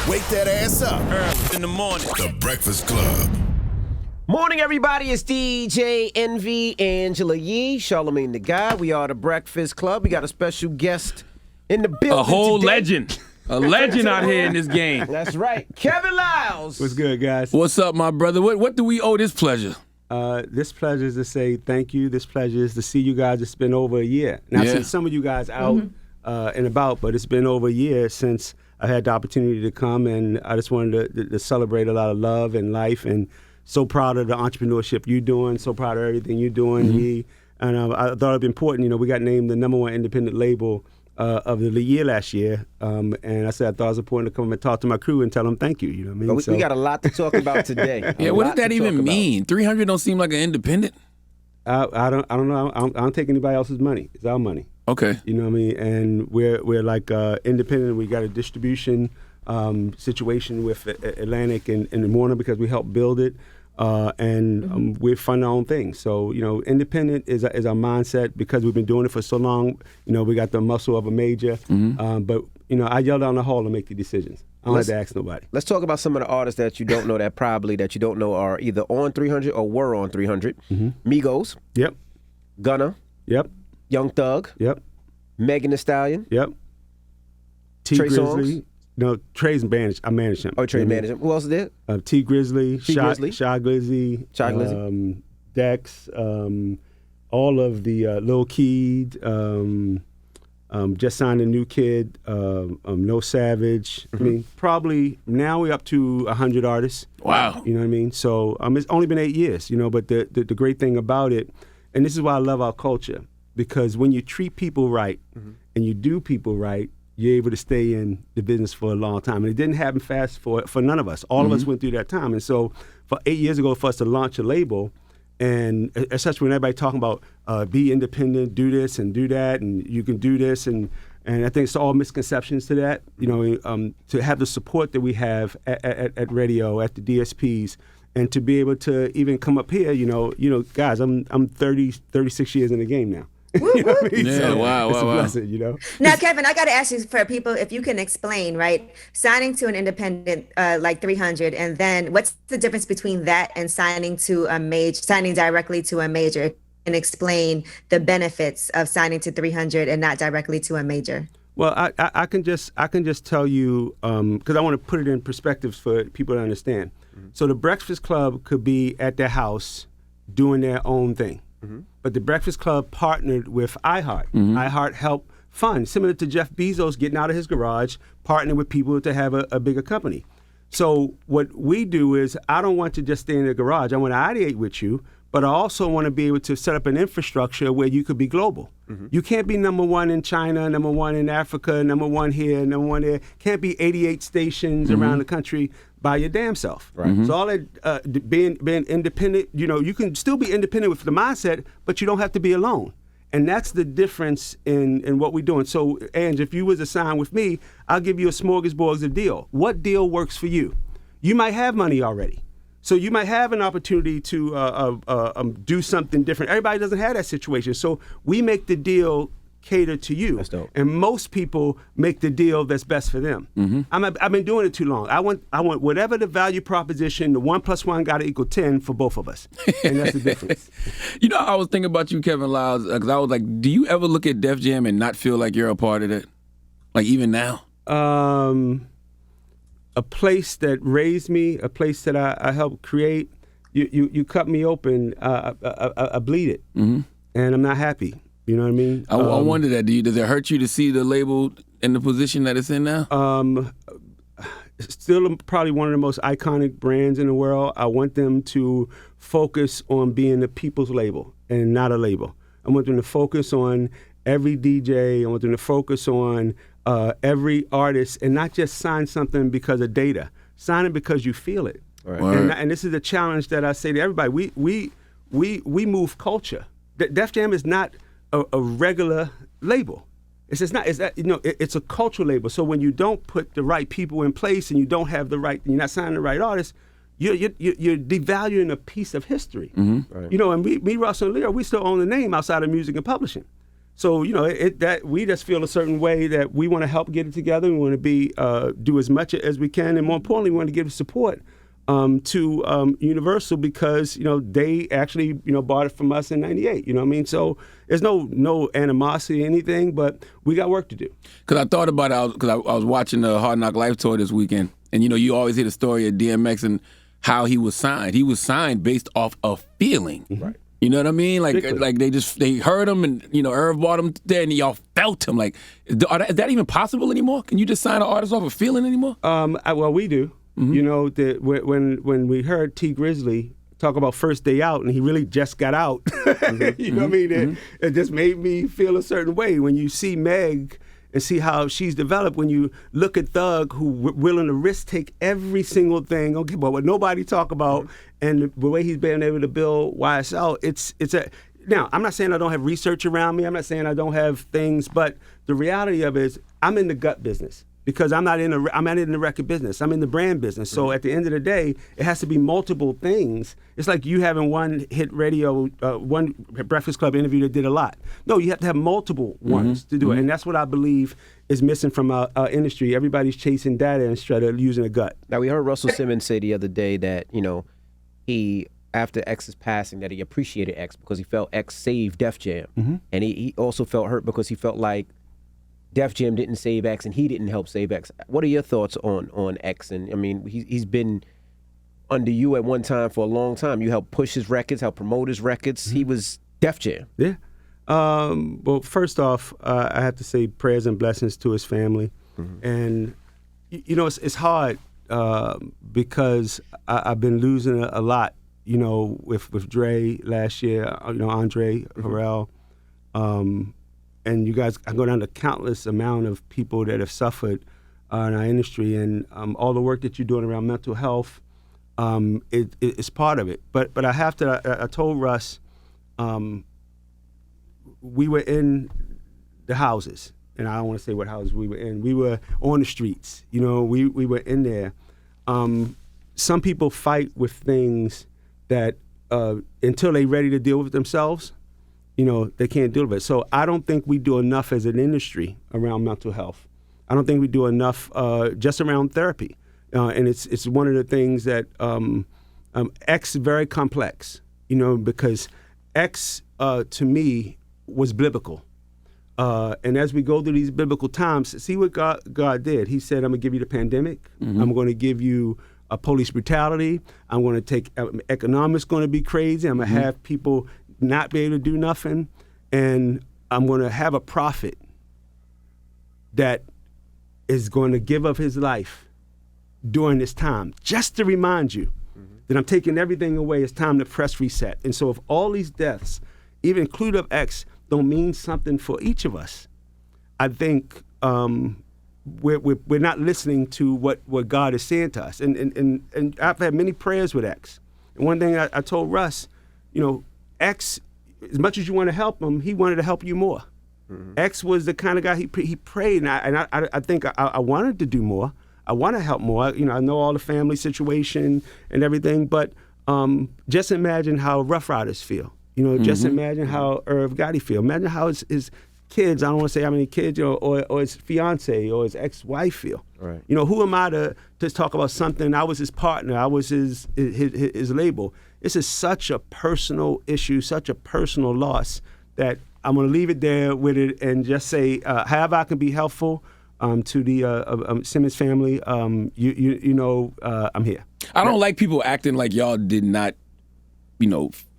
Wake that ass up. Early in the morning. The Breakfast Club. Morning, everybody. It's DJ Envy, Angela Yee, Charlamagne the Guy. We are the Breakfast Club. We got a special guest in the building A whole today. legend. A legend out here in this game. That's right. Kevin Liles. What's good, guys? What's up, my brother? What do we owe this pleasure? This pleasure is to say thank you. This pleasure is to see you guys. It's been over a year. Now, I've seen some of you guys out and about, but it's been over a year since I had the opportunity to come, and I just wanted to celebrate a lot of love and life, and so proud of the entrepreneurship you're doing, so proud of everything you're doing, Yee. And I thought it'd be important. You know, we got named the #1 independent label of the year last year, and I said I thought it was important to come and talk to my crew and tell them thank you. You know what I mean? We got a lot to talk about today. Yeah, what does that even mean? 300 don't seem like an independent. I don't know. I don't take anybody else's money. It's our money. Okay. You know what I mean? And we're like independent. We got a distribution situation with Atlantic and Warner because we helped build it. And we fund our own thing. So, you know, independent is our mindset because we've been doing it for so long. You know, we got the muscle of a major. But, you know, I yell down the hall to make the decisions. I don't have to ask nobody. Let's talk about some of the artists that you don't know that you don't know are either on 300 or were on 300. Migos. Yep. Gunna. Yep. Young Thug. Yep. Megan Thee Stallion. Yep. T Trey Grizzly. Songz? No, Trey's managed. I managed him. Oh, Trey managed him. Who else did? T Grizzly. T Grizzly. Shy Glizzy. Shy Glizzy. Dex. All of the Lil Keed. Just signed a new kid. No Savage. I mean, probably now we're up to 100 artists. Wow. You know what I mean? So it's only been 8 years, you know, but the great thing about it, and this is why I love our culture, because when you treat people right and you do people right, you're able to stay in the business for a long time. And it didn't happen fast for none of us. All of us went through that time. And so for 8 years ago, for us to launch a label, and especially when everybody talking about be independent, do this and do that, and you can do this, and I think it's all misconceptions to that. You know, to have the support that we have at radio, at the DSPs, and to be able to even come up here, you know, guys, I'm 36 years in the game now. You know what I mean? Yeah, So wow, it's a wow. blessing, you know. Now, Kevin, I got to ask you for people, if you can explain, right, signing to an independent like 300, and then what's the difference between that and signing directly to a major, and explain the benefits of signing to 300 and not directly to a major? Well, I can just tell you, because I want to put it in perspectives for people to understand. So the Breakfast Club could be at their house doing their own thing. But the Breakfast Club partnered with iHeart. iHeart helped fund, similar to Jeff Bezos getting out of his garage, partnering with people to have a bigger company. So what we do is, I don't want to just stay in the garage. I want to ideate with you, but I also want to be able to set up an infrastructure where you could be global. You can't be #1 in China, #1 in Africa, #1 here, #1 there. Can't be 88 stations around the country by your damn self. Right. So all that being independent, you know, you can still be independent with the mindset, but you don't have to be alone. And that's the difference in what we're doing. So, Ange, if you was to sign with me, I'll give you a smorgasbord of deal. What deal works for you? You might have money already. So you might have an opportunity to do something different. Everybody doesn't have that situation. So we make the deal cater to you. That's dope. And most people make the deal that's best for them. I've been doing it too long. I want whatever the value proposition, the 1 + 1 got to equal 10 for both of us. And that's the difference. You know, I was thinking about you, Kevin Liles, because I was like, do you ever look at Def Jam and not feel like you're a part of it? Like, even now? A place that raised me, a place that I helped create. You cut me open, I bleed it, and I'm not happy. You know what I mean? I wonder that. Does it hurt you to see the label in the position that it's in now? Still probably one of the most iconic brands in the world. I want them to focus on being a people's label and not a label. I want them to focus on every DJ. I want them to focus on every artist, and not just sign something because of data. Sign it because you feel it. Right. And this is a challenge that I say to everybody. We move culture. Def Jam is not a regular label. It's a cultural label. So when you don't put the right people in place and you're not signing the right artists, you're devaluing a piece of history. Right. You know, and me, Russell and Leo, we still own the name outside of music and publishing. So that we just feel a certain way that we want to help get it together. We want to be do as much as we can, and more importantly, we want to give support to Universal because they actually bought it from us in '98. You know what I mean? So there's no animosity or anything, but we got work to do. Because I thought about it because I was watching the Hard Knock Life tour this weekend, and you always hear the story of DMX and how he was signed. He was signed based off a feeling. Right. You know what I mean? Like they heard him and Irv brought him there and y'all felt him. Like, is that even possible anymore? Can you just sign an artist off a feeling anymore? Well, we do. When we heard T Grizzly talk about First Day Out and he really just got out, you know what I mean? It just made me feel a certain way. When you see Meg and see how she's developed, when you look at Thug, who willing to risk take every single thing, okay, but what nobody talk about, and the way he's been able to build YSL, now, I'm not saying I don't have research around me. I'm not saying I don't have things, but the reality of it is I'm in the gut business because I'm not in the record business. I'm in the brand business. So at the end of the day, it has to be multiple things. It's like you having one hit radio, one Breakfast Club interview that did a lot. No, you have to have multiple ones to do it. And that's what I believe is missing from our industry. Everybody's chasing data instead of using a gut. Now, we heard Russell Simmons say the other day that, he, after X's passing, that he appreciated X because he felt X saved Def Jam. And he also felt hurt because he felt like Def Jam didn't save X and he didn't help save X. What are your thoughts on X? And I mean, he's been under you at one time for a long time. You helped push his records, helped promote his records. He was Def Jam. Yeah. Well, first off, I have to say prayers and blessings to his family. And, it's hard because I've been losing a lot, with Dre last year, Andre Harrell. And you guys, I go down to countless amount of people that have suffered in our industry, and all the work that you're doing around mental health is part of it. But I told Russ, we were in the houses, and I don't want to say what houses we were in. We were on the streets, we were in there. Some people fight with things that until they're ready to deal with themselves, they can't deal with it. So I don't think we do enough as an industry around mental health. I don't think we do enough just around therapy. And it's one of the things that X is very complex, because X to me was biblical. And as we go through these biblical times, see what God did. He said, I'm going to give you the pandemic. I'm going to give you police brutality. I'm going to take economics going to be crazy. I'm going to have people not be able to do nothing, and I'm going to have a prophet that is going to give up his life during this time, just to remind you that I'm taking everything away. It's time to press reset. And so if all these deaths, even include of X, don't mean something for each of us, I think we're not listening to what God is saying to us. And I've had many prayers with X. And one thing I told Russ, X, as much as you want to help him, he wanted to help you more. X was the kind of guy, he prayed, and I think I wanted to do more. I want to help more. I know all the family situation and everything, but just imagine how Rough Riders feel. Just imagine how Irv Gotti feel. Imagine how his kids, I don't want to say how many kids, or his fiance or his ex-wife feel. Right. Who am I to talk about something? I was his partner. I was his label. This is such a personal issue, such a personal loss that I'm going to leave it there with it and just say, however I can be helpful to the Simmons family, I'm here. I don't like people acting like y'all did not,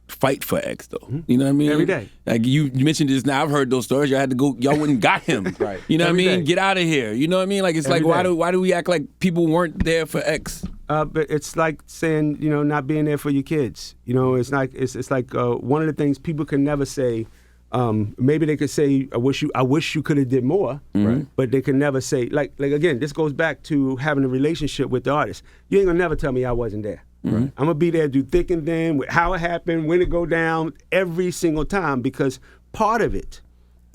fight for X though. You know what I mean? Every day. Like you mentioned this now. I've heard those stories. Y'all had to go. Y'all went and got him. Right. You know Every what I mean? day. Get out of here. You know what I mean? Like it's Every like day. why do we act like people weren't there for X? But it's like saying, not being there for your kids. It's like one of the things people can never say. Maybe they could say, I wish you could have did more. Right. But they can never say, like again, this goes back to having a relationship with the artist. You ain't gonna never tell me I wasn't there. Right. I'm gonna be there, do thick and thin, with how it happened, when it go down, every single time, because part of it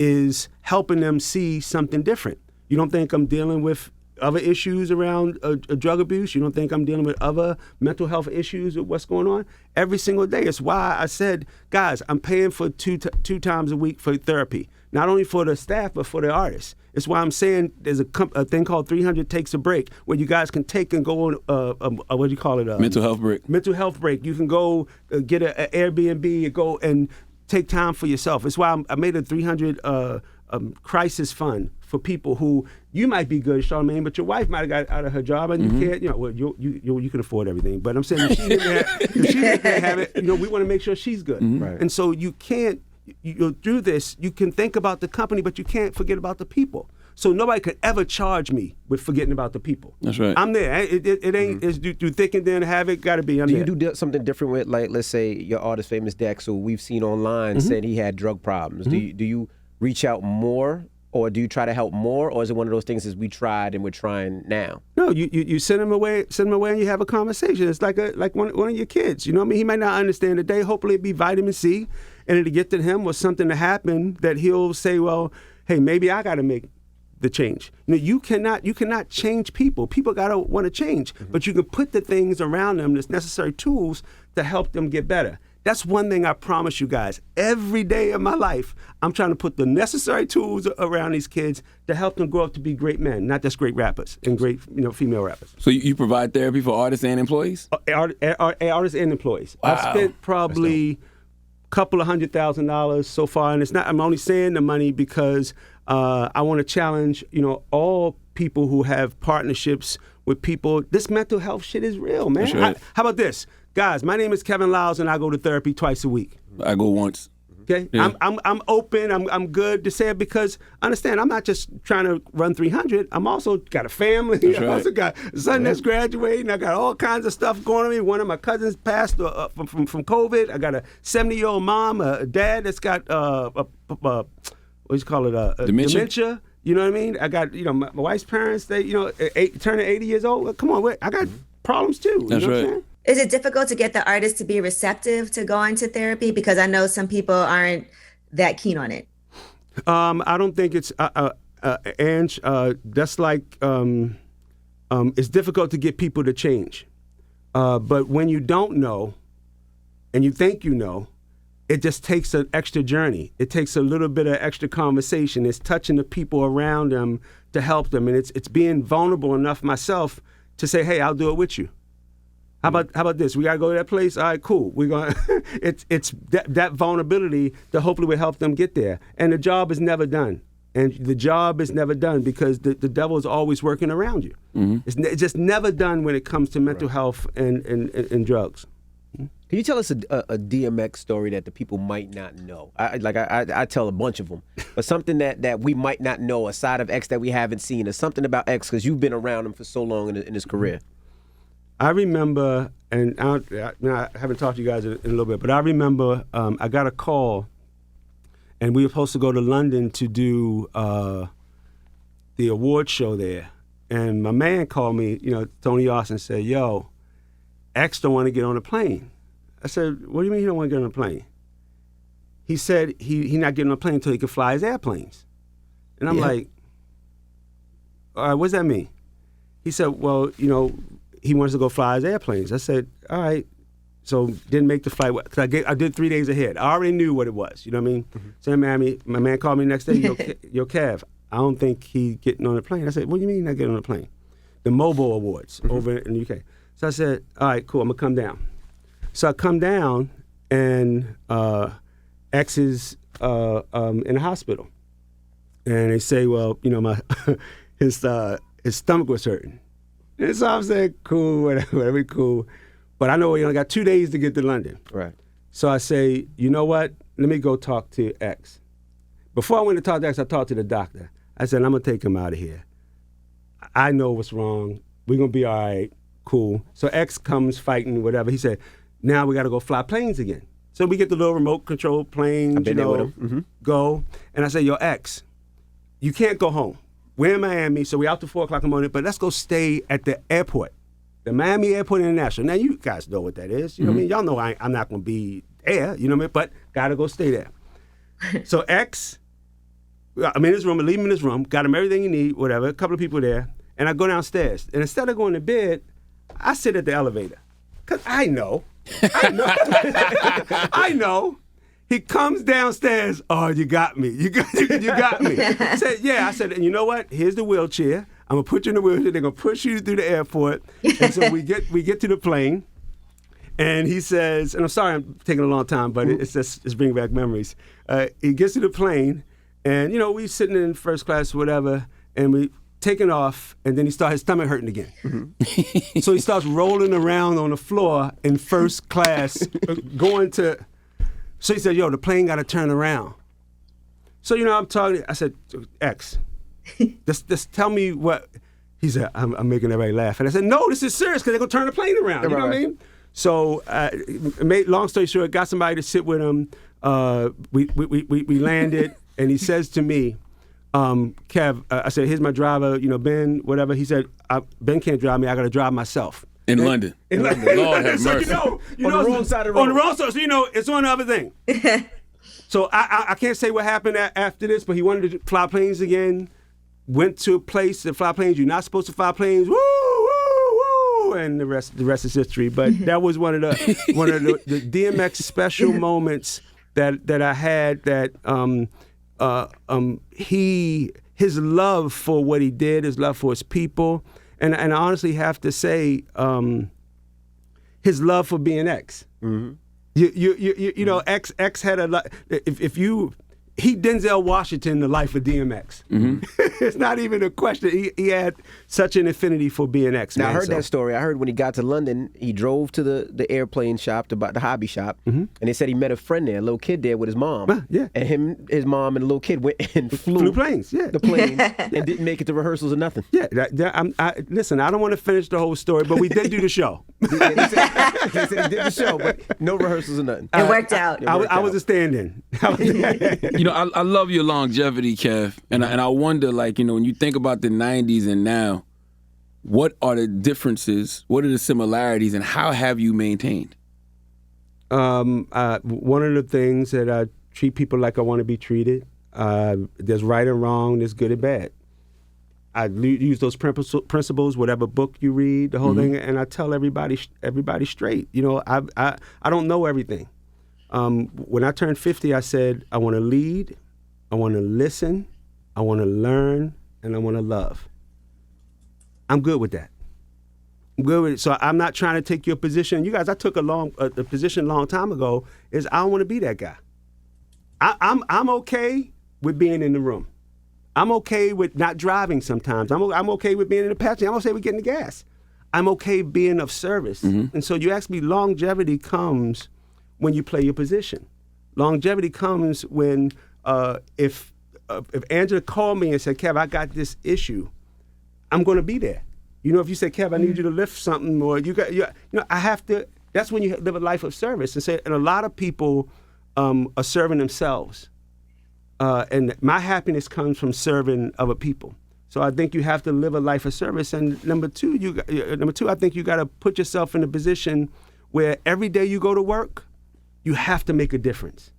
is helping them see something different. You don't think I'm dealing with other issues around drug abuse? You don't think I'm dealing with other mental health issues with what's going on? Every single day. It's why I said, guys, I'm paying for two times a week for therapy. not only for the staff, but for the artists. It's why I'm saying there's a thing called 300 Takes a Break, where you guys can take and go on, what do you call it? Mental health break. Mental health break. You can go get an Airbnb, go and take time for yourself. It's why I made a 300 crisis fund for people who, you might be good, Charlamagne, but your wife might have got out of her job and you can't, well, you can afford everything. But I'm saying if she didn't have it, we want to make sure she's good. Right. And so you can't, you'll do this, you can think about the company, but you can't forget about the people. So nobody could ever charge me with forgetting about the people. That's right. I'm there. It ain't, it's do thick and then have it, gotta be. Do you do something different with, like, let's say your artist, Famous Dex, who we've seen online said he had drug problems. Do you reach out more, or do you try to help more, or is it one of those things as we tried and we're trying now? No, you send him away, and you have a conversation. It's like one of your kids. You know what I mean? He might not understand today. Hopefully it'll be vitamin C, and it'll get to him or something to happen that he'll say, well, hey, maybe I got to make the change. You cannot change people. People gotta want to change, but you can put the things around them, the necessary tools to help them get better. That's one thing I promise you guys. Every day of my life, I'm trying to put the necessary tools around these kids to help them grow up to be great men, not just great rappers and great female rappers. So you provide therapy for artists and employees? Artists and employees. Wow. I've spent probably a couple of $100,000 so far, and I'm only saying the money because I want to challenge all people who have partnerships with people. This mental health shit is real, man. Right. How about this? Guys, my name is Kevin Liles, and I go to therapy twice a week. I go once. Okay, yeah. I'm open. I'm good to say it because understand I'm not just trying to run 300. I'm also got a family. That's I also got a son that's graduating. I got all kinds of stuff going on me. One of my cousins passed from COVID. I got a 70-year-old mom, a dad that's got what do you call it? Dementia. You know what I mean? I got my wife's parents. They turning 80 years old. Come on, I got problems too. That's right. What I'm saying? Is it difficult to get the artist to be receptive to going to therapy? Because I know some people aren't that keen on it. I don't think it's, Ange, that's like, it's difficult to get people to change. But when you don't know and you think you know, it just takes an extra journey. It takes a little bit of extra conversation. It's touching the people around them to help them. And it's being vulnerable enough myself to say, hey, I'll do it with you. How about this? We gotta go to that place. All right, cool. We're gonna. it's that vulnerability that hopefully will help them get there. And the job is never done. And the job is never done because the devil is always working around you. It's just never done when it comes to mental health and drugs. Can you tell us a DMX story that the people might not know? I tell a bunch of them, but something that we might not know, a side of X that we haven't seen, or something about X because you've been around him for so long in his career. I remember, and I haven't talked to you guys in a little bit, but I remember I got a call, and we were supposed to go to London to do the award show there. And my man called me, Tony Austin, said, yo, X don't want to get on a plane. I said, what do you mean he don't want to get on a plane? He said he not getting on a plane until he can fly his airplanes. And I'm like, all right, what does that mean? He said, well, he wants to go fly his airplanes. I said, all right. So didn't make the flight. Cause I did 3 days ahead. I already knew what it was. You know what I mean? So my man called me the next day. Yo, Kev, I don't think he getting on the plane. I said, what do you mean not getting on the plane? The Mobile Awards over in the UK. So I said, all right, cool. I'm going to come down. So I come down and X is in the hospital. And they say, well, his stomach was hurting. And so I'm saying, cool, whatever, cool. But I know we only got 2 days to get to London. Right. So I say, you know what? Let me go talk to X. Before I went to talk to X, I talked to the doctor. I said, I'm going to take him out of here. I know what's wrong. We're going to be all right. Cool. So X comes fighting, whatever. He said, now we got to go fly planes again. So we get the little remote control planes, I've been there with him. go. And I say, yo, X, you can't go home. We're in Miami, so we're out to 4 o'clock in the morning, but let's go stay at the airport, the Miami Airport International. Now, you guys know what that is. You know what I mean? Y'all know I'm not going to be there, you know what I mean? But got to go stay there. So X, I'm in his room, I leave him in his room, got him everything he need, whatever, a couple of people there, and I go downstairs. And instead of going to bed, I sit at the elevator. Because I know. I know. He comes downstairs. Oh, you got me. You got me. I said, yeah. I said, and you know what? Here's the wheelchair. I'm gonna put you in the wheelchair. They're gonna push you through the airport. And so we get to the plane, and he says, and I'm sorry I'm taking a long time, but it's bringing back memories. He gets to the plane, and we sitting in first class, whatever, and we taking off, and then his stomach hurting again. Mm-hmm. So he starts rolling around on the floor in first class, going to. So he said, "Yo, the plane got to turn around." So I'm talking. I said, "X, just tell me what." He said, "I'm making everybody laugh," and I said, "No, this is serious because they're gonna turn the plane around." You know what I mean? So, long story short, got somebody to sit with him. We landed, and he says to me, "Kev," I said, "Here's my driver, Ben, whatever." He said, "Ben can't drive me. I got to drive myself." In London. Lord have mercy. So, on the wrong side of the road. On the wrong side. So, it's on the other thing. So I can't say what happened after this, but he wanted to fly planes again. Went to a place to fly planes. You're not supposed to fly planes. Woo, woo, woo, and the rest is history. But that was one of the DMX special moments that I had. That his love for what he did, his love for his people, and I honestly have to say, his love for being X. Mm-hmm. X had a lot. He Denzel Washington the life of DMX. Mm-hmm. It's not even a question. He had such an affinity for BNX. Now I heard that story. I heard when he got to London, he drove to the airplane shop, the hobby shop, and they said he met a friend there, a little kid there with his mom. Yeah. And his mom and the little kid went and flew planes. Yeah, the planes and didn't make it to rehearsals or nothing. Yeah. Listen, I don't want to finish the whole story, but we did do the show. They said he did the show, but no rehearsals or nothing. It worked out. I was a stand-in. I love your longevity, Kev, and I wonder, when you think about the '90s and now, what are the differences? What are the similarities, and how have you maintained? One of the things that I treat people like I want to be treated. There's right and wrong. There's good and bad. I use those principles, whatever book you read, the whole thing, and I tell everybody straight. I don't know everything. When I turned 50, I said, I want to lead, I want to listen, I want to learn, and I want to love. I'm good with that. I'm good with it. So I'm not trying to take your position. You guys, I took a position a long time ago, is I don't want to be that guy. I'm okay with being in the room. I'm okay with not driving sometimes. I'm okay with being in the passenger. I'm okay with getting the gas. I'm okay being of service. Mm-hmm. And so you ask me, longevity comes when you play your position. Longevity comes when if Angela called me and said, "Kev, I got this issue," I'm going to be there. If you say, "Kev, I need you to lift something," or I have to. That's when you live a life of service. And a lot of people are serving themselves, and my happiness comes from serving other people. So I think you have to live a life of service. And number two, I think you got to put yourself in a position where every day you go to work, you have to make a difference.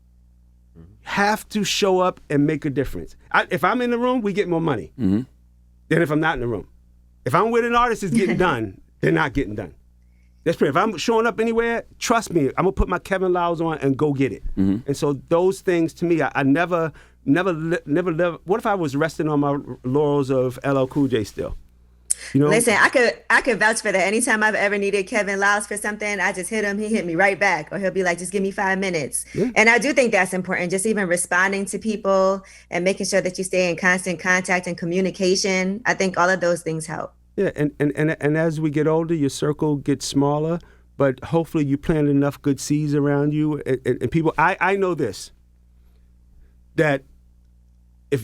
You have to show up and make a difference. If I'm in the room, we get more money than if I'm not in the room. If I'm with an artist that's getting done, they're not getting done. That's pretty. If I'm showing up anywhere, trust me, I'm going to put my Kevin Liles on and go get it. Mm-hmm. And so those things, to me, I never live. What if I was resting on my laurels of LL Cool J still? Listen, I could vouch for that. Anytime I've ever needed Kevin Liles for something, I just hit him. He hit me right back, or he'll be like, "Just give me 5 minutes." Yeah. And I do think that's important. Just even responding to people and making sure that you stay in constant contact and communication. I think all of those things help. Yeah, and as we get older, your circle gets smaller, but hopefully you plant enough good seeds around you. And people, I know this, that if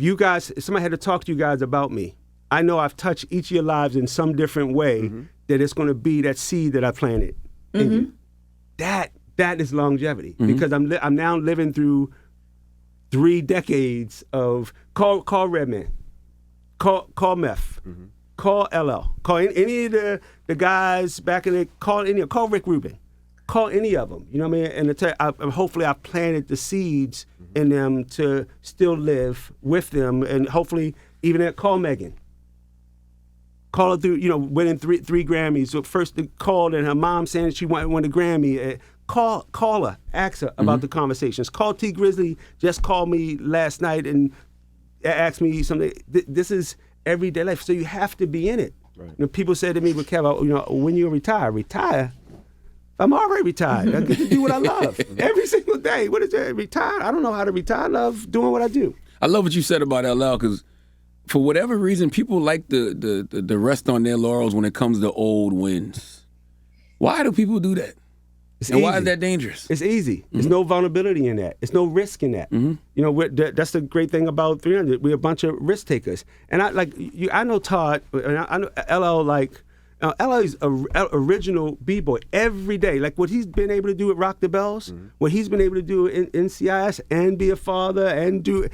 somebody had to talk to you guys about me, I know I've touched each of your lives in some different way, that it's going to be that seed that I planted. Mm-hmm. That is longevity, because I'm now living through 3 decades of call Redman, call Meth, call LL, call any of the guys back in the call Rick Rubin, call any of them. You know what I mean? And hopefully I've planted the seeds in them to still live with them, and hopefully even call Megan. Call her through, winning three Grammys. So first called and her mom saying she won a Grammy. Call her, ask her about the conversations. Call T Grizzly. Just called me last night and asked me something. This is everyday life, so you have to be in it. Right. You know, people say to me, "Well, Kev, when you retire, retire." I'm already retired. I get to do what I love every single day. What is that? Retire? I don't know how to retire. I love doing what I do. I love what you said about LL because for whatever reason, people like the rest on their laurels when it comes to old wins. Why do people do that? And why is that dangerous? It's easy. There's no vulnerability in that. There's no risk in that. You know, that's the great thing about 300. We're a bunch of risk takers. And I know Todd, and I know LL like. LA's original B-boy every day. Like what he's been able to do at Rock the Bells, what he's been able to do in NCIS and be a father and do,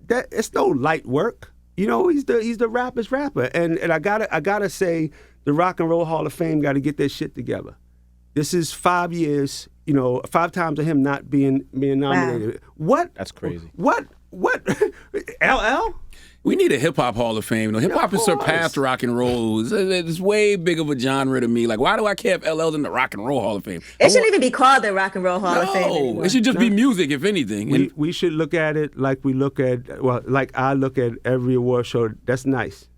that it's no light work. He's the rapper's rapper. And I gotta say, the Rock and Roll Hall of Fame got to get their shit together. This is 5 years, 5 times of him not being nominated. Wow. What? That's crazy. What? LL? We need a hip hop Hall of Fame. Hip hop has surpassed rock and roll. It's way big of a genre to me. Like, why do I care if LL's in the Rock and Roll Hall of Fame? It shouldn't even be called the Rock and Roll Hall of Fame anymore. It should just be music, if anything. We should look at it like like I look at every award show. That's nice,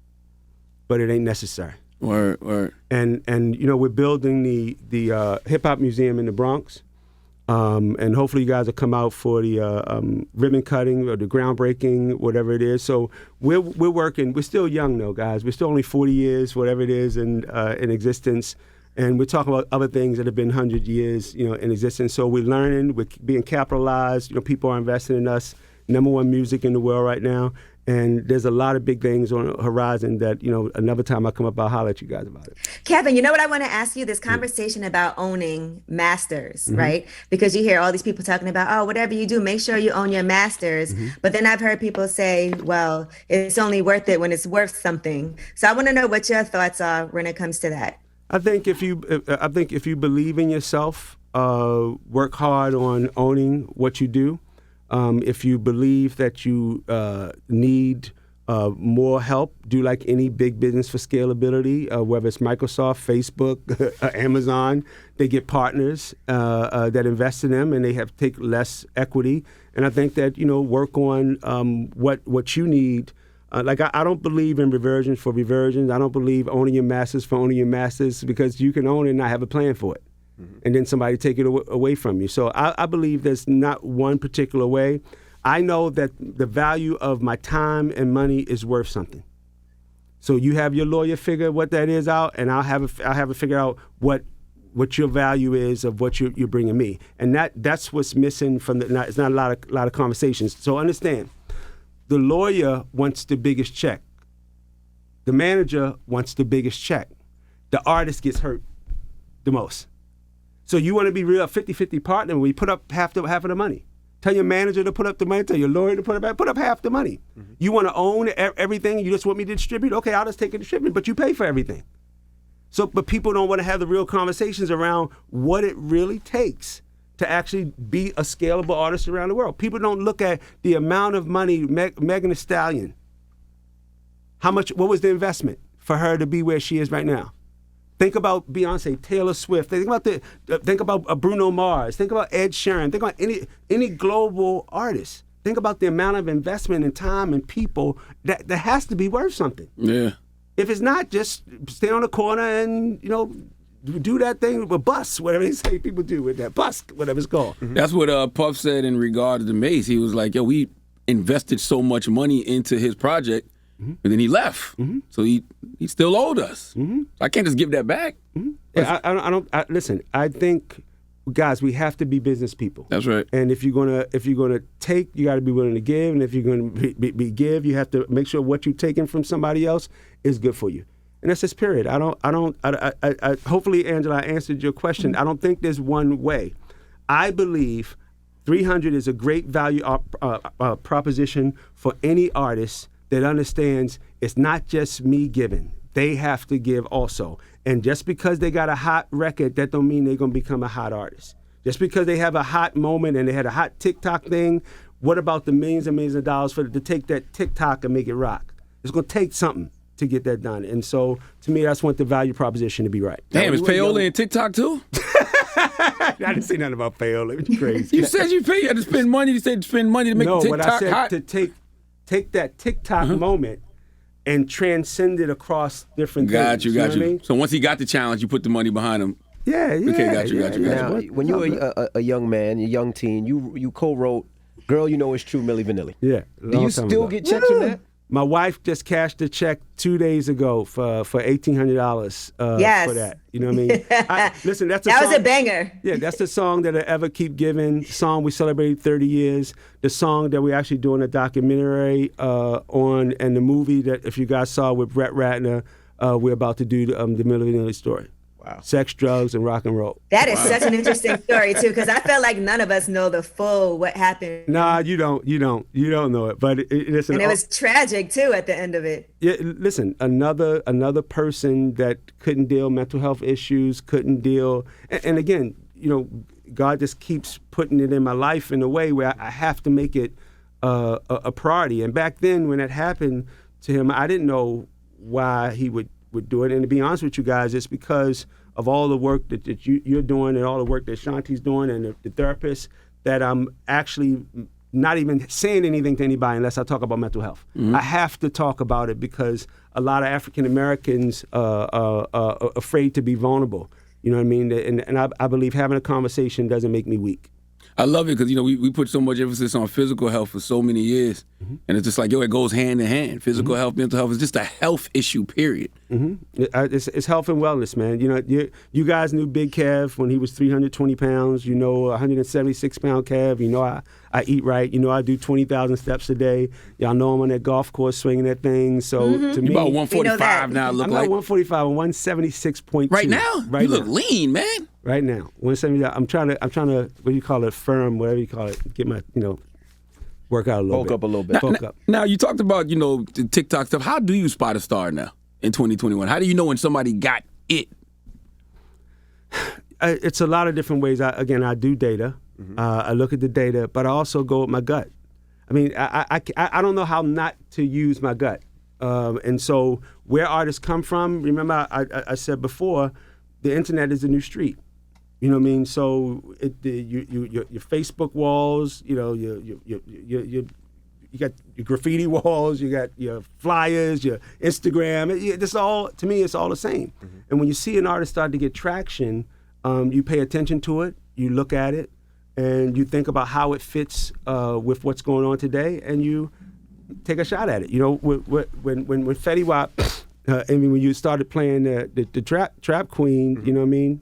but it ain't necessary. Word. And we're building the hip hop museum in the Bronx. And hopefully you guys will come out for the ribbon cutting or the groundbreaking, whatever it is. So we're working. We're still young though, guys. We're still only 40 years, whatever it is, in existence. And we're talking about other things that have been 100 years, in existence. So we're learning. We're being capitalized. People are investing in us. #1 music in the world right now. And there's a lot of big things on the horizon that, another time I come up, I'll holler at you guys about it. Kevin, you know what I want to ask you? This conversation about owning masters, right? Because you hear all these people talking about, whatever you do, make sure you own your masters. But then I've heard people say, well, it's only worth it when it's worth something. So I want to know what your thoughts are when it comes to that. I think if you believe in yourself, work hard on owning what you do. If you believe that you need more help, do like any big business for scalability, whether it's Microsoft, Facebook, Amazon, they get partners that invest in them and they have to take less equity. And I think that, work on what you need. I don't believe in reversions for reversions. I don't believe owning your masters for owning your masters because you can own it and not have a plan for it. And then somebody take it away from you. So I believe there's not one particular way. I know that the value of my time and money is worth something. So you have your lawyer figure what that is out, and I'll have it figure out what your value is of what you're bringing me. And that's what's missing from it's not a lot of conversations. So understand, the lawyer wants the biggest check. The manager wants the biggest check. The artist gets hurt the most. So you want to be real 50-50 partner when we put up half of the money. Tell your manager to put up the money, tell your lawyer to put up half the money. You want to own everything, you just want me to distribute? Okay, I'll just take a distribute, but you pay for everything. But people don't want to have the real conversations around what it really takes to actually be a scalable artist around the world. People don't look at the amount of money, Megan Thee Stallion. What was the investment for her to be where she is right now? Think about Beyonce, Taylor Swift. Think about Bruno Mars. Think about Ed Sheeran. Think about any global artist. Think about the amount of investment and time and people that has to be worth something. Yeah. If it's not, just stay on the corner and do that thing with bus, whatever they say people do with that bus, whatever it's called. That's what Puff said in regard to Mace. He was like, "Yo, we invested so much money into his project." And then he left, so he still owed us. I can't just give that back. Yeah, listen. I think, guys, we have to be business people. That's right. And if you're gonna take, you got to be willing to give. And if you're gonna be give, you have to make sure what you're taking from somebody else is good for you. And that's just period. Hopefully, Angela, I answered your question. I don't think there's one way. I believe 300 is a great value proposition for any artist that understands it's not just me giving. They have to give also. And just because they got a hot record, that don't mean they're going to become a hot artist. Just because they have a hot moment and they had a hot TikTok thing, what about the millions and millions of dollars to take that TikTok and make it rock? It's going to take something to get that done. And so, to me, that's what the value proposition to be right. Damn, is payola in TikTok too? I didn't say nothing about payola. It's crazy. You said you had to spend money. You said to spend money to make no, TikTok but I said hot. to take that TikTok moment and transcend it across different Got things. you. know what I mean? So once he got the challenge, you put the money behind him. Yeah. Okay, got you. Now, when you were a young man, a young teen, you co-wrote "Girl, You Know It's True," Milli Vanilli. Yeah. Do you still get checks from that? My wife just cashed a check 2 days ago for $1,800 Yes. for that. You know what I mean? Listen, that's That song, was a banger. Yeah, that's the song that I ever keep giving. The song we celebrated 30 years. The song that we're actually doing a documentary on, and the movie that if you guys saw with Brett Ratner, we're about to do the Milli Vanilli story. Wow. Sex, drugs, and rock and roll. That is such an interesting story too, because I feel like none of us know the full what happened. Nah, you don't know it. But listen, And it was tragic too at the end of it. Yeah, listen, another person that couldn't deal mental health issues, couldn't deal, and again, God just keeps putting it in my life in a way where I have to make it a priority. And back then, when that happened to him, I didn't know why he would do it. And to be honest with you guys, it's because of all the work that you're doing and all the work that Shanti's doing and the therapist that I'm actually not even saying anything to anybody unless I talk about mental health. I have to talk about it because a lot of African Americans are afraid to be vulnerable. You know what I mean? And I believe having a conversation doesn't make me weak. I love it because we put so much emphasis on physical health for so many years, and it's just like it goes hand in hand. Physical health, mental health is just a health issue. Period. It's health and wellness, man. You guys knew Big Kev when he was 320 pounds. 176 pound Kev. I eat right. I do 20,000 steps a day. Y'all know I'm on that golf course swinging that thing. So to me, about 145 now. I'm Look not like 145. I'm 176.2. right now. Right you now. look lean, man. Right now, 170. I'm trying to. What do you call it? Firm, whatever you call it. Get my work out a little Bulk bit. up a little bit. Bulk up. Now you talked about the TikTok stuff. How do you spot a star now in 2021? How do you know when somebody got it? It's a lot of different ways. I do data. I look at the data, but I also go with my gut. I mean, I don't know how not to use my gut. And so where artists come from, remember I said before, the internet is the new street. You know what I mean? So your Facebook walls, you got your graffiti walls, you got your flyers, your Instagram. This all, to me, it's all the same. And when you see an artist start to get traction, you pay attention to it, you look at it, and you think about how it fits with what's going on today, and you take a shot at it. When Fetty Wap, when you started playing the Trap Queen, you know what I mean?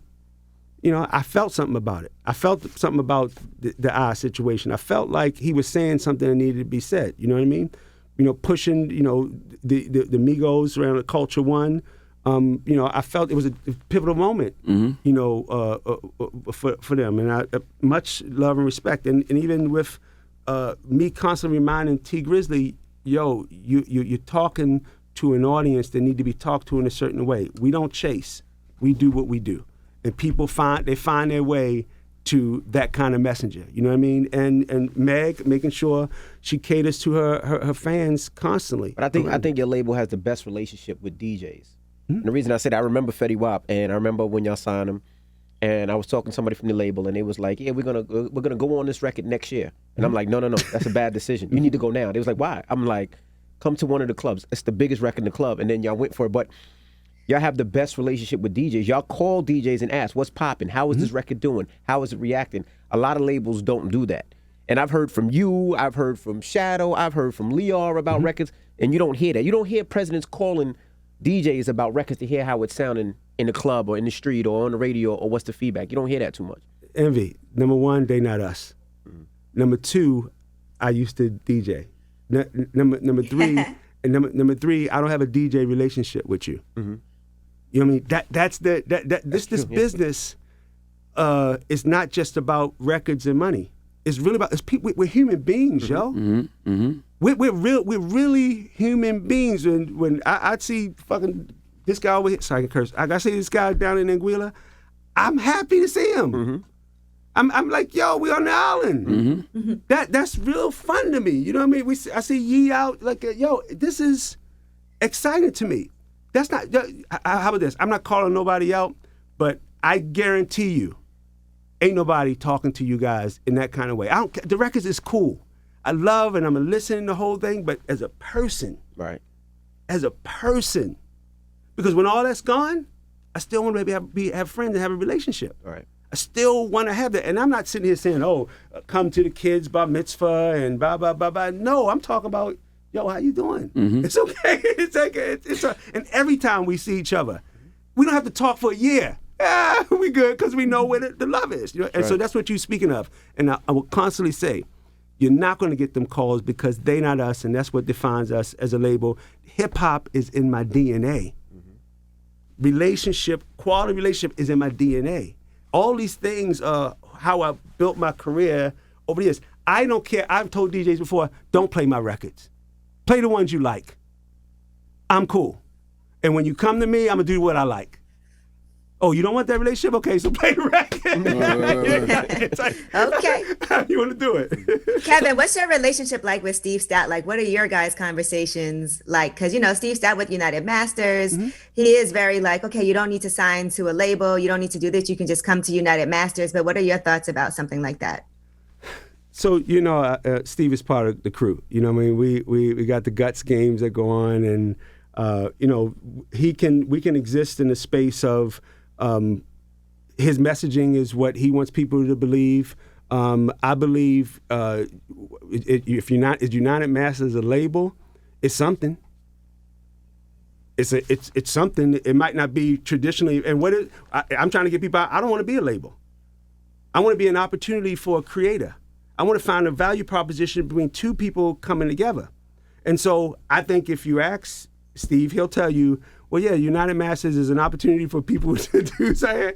I felt something about it. I felt something about the I situation. I felt like he was saying something that needed to be said. You know what I mean? Pushing, the Migos around the Culture One. I felt it was a pivotal moment, for them. And I much love and respect. And even with me constantly reminding T Grizzly, you're talking to an audience that need to be talked to in a certain way. We don't chase. We do what we do. And people find their way to that kind of messenger. You know what I mean? And Meg making sure she caters to her fans constantly. But I think your label has the best relationship with DJs. And the reason I said I remember Fetty Wap, and I remember when y'all signed him, and I was talking to somebody from the label, and they was like, "Yeah, we're gonna go on this record next year." And I'm like, "No, that's a bad decision. You need to go now." They was like, "Why?" I'm like, "Come to one of the clubs. It's the biggest record in the club." And then y'all went for it, but y'all have the best relationship with DJs. Y'all call DJs and ask, "What's popping? How is this record doing? How is it reacting?" A lot of labels don't do that. And I've heard from you, I've heard from Shadow, I've heard from Lior about records, and you don't hear that. You don't hear presidents calling DJs about records to hear how it's sounding in the club or in the street or on the radio or what's the feedback. You don't hear that too much. Envy. Number one, they not us. Number two, I used to DJ. Number three, and number three, I don't have a DJ relationship with you. You know what I mean? This business is not just about records and money. It's really about people. We're human beings, yo. We're really human beings. And when I see fucking this guy over here, sorry, I can curse. I see this guy down in Anguilla, I'm happy to see him. I'm like, yo, we on the island. That's real fun to me. You know what I mean? I see Yee out, like, yo, this is exciting to me. That's not, how about this? I'm not calling nobody out, but I guarantee you, ain't nobody talking to you guys in that kind of way. The records is cool. I love and I'm gonna listen to the whole thing, but as a person, Right. Because when all that's gone, I still want to have friends and have a relationship. Right. I still want to have that. And I'm not sitting here saying, come to the kids' bar mitzvah and blah, blah, blah, blah. No, I'm talking about, yo, how you doing? It's okay. And every time we see each other, we don't have to talk for a year. We good because we know where the love is. And so that's what you're speaking of. And I will constantly say, you're not going to get them calls because they not us, and that's what defines us as a label. Hip-hop is in my DNA. Quality relationship is in my DNA. All these things are how I built my career over the years. I don't care. I've told DJs before, don't play my records. Play the ones you like. I'm cool. And when you come to me, I'm going to do what I like. Oh, you don't want that relationship? Okay, so play the record. It's like, Okay. how you want to do it? Kevin, what's your relationship like with Steve Stout? Like, what are your guys' conversations like? Because, Steve Stout with United Masters, he is very like, okay, you don't need to sign to a label. You don't need to do this. You can just come to United Masters. But what are your thoughts about something like that? So, Steve is part of the crew. You know what I mean? We got the Guts games that go on, and, we can exist in the space of his messaging is what he wants people to believe. I believe if United Masters a label, it's something. It's something. It might not be traditionally. And I'm trying to get people out. I don't want to be a label. I want to be an opportunity for a creator. I want to find a value proposition between two people coming together. And so I think if you ask Steve, he'll tell you, well, yeah, United Masters is an opportunity for people to do so.